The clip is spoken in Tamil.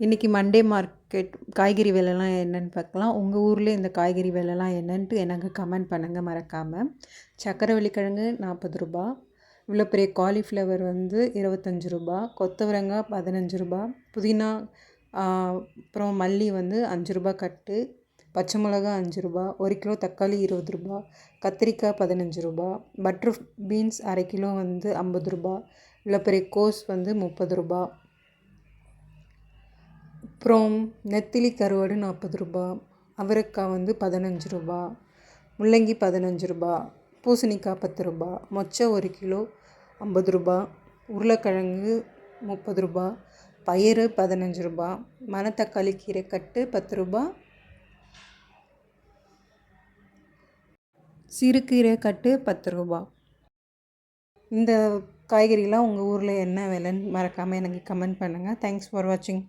இன்றைக்கி மண்டே மார்க்கெட் காய்கறி விலைலாம் என்னென்னு பார்க்கலாம். உங்கள் ஊரில் இந்த காய்கறி விலைலாம் என்னன்ட்டு எனக்கு கமெண்ட் பண்ணுங்கள் மறக்காமல். சக்கரவள்ளி கிழங்கு ரூ. 40, இவ்வளோ பெரிய காலிஃப்ளவர் வந்து ரூ. 25, கொத்தவரங்காய் ரூ. 15, புதினா அப்புறம் மல்லி வந்து ரூ. 5 கட்டு, பச்சை மிளகா ரூ. 5, 1 கிலோ தக்காளி ரூ. 20, கத்திரிக்காய் ரூ. 15, பட்டர் பீன்ஸ் அரை கிலோ வந்து ரூ. 50, இவ்வளோ பெரிய கோஸ் வந்து ரூ. 30, அப்புறம் நெத்திலி கருவாடு ரூ. 40, அவரைக்காய் வந்து ரூ. 15, முள்ளங்கி ரூ. 15, பூசணிக்காய் ரூ. 10, மொச்சை 1 கிலோ ரூ. 50, உருளைக்கிழங்கு ரூ. 30, பயிறு ரூ. 15, மணத்தக்காளி கீரை கட்டு ரூ. 10, சிறுகீரை கட்டு ரூ. 10. இந்த காய்கறிலாம் உங்கள் ஊரில் என்ன விலைன்னு மறக்காமல் எனக்கு கமெண்ட் பண்ணுங்கள். தேங்க்ஸ் ஃபார் வாட்சிங்.